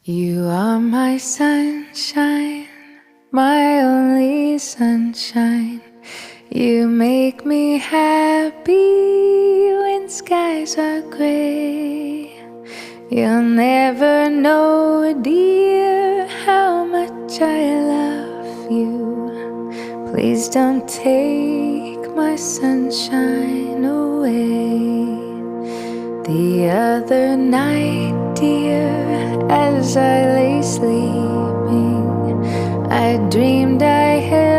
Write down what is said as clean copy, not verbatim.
You are my sunshine, my only sunshine. You make me happy when skies are gray. You'll never know, dear, how much I love you. Please don't take my sunshine away. The other night, dear, as I lay sleeping, I dreamed I had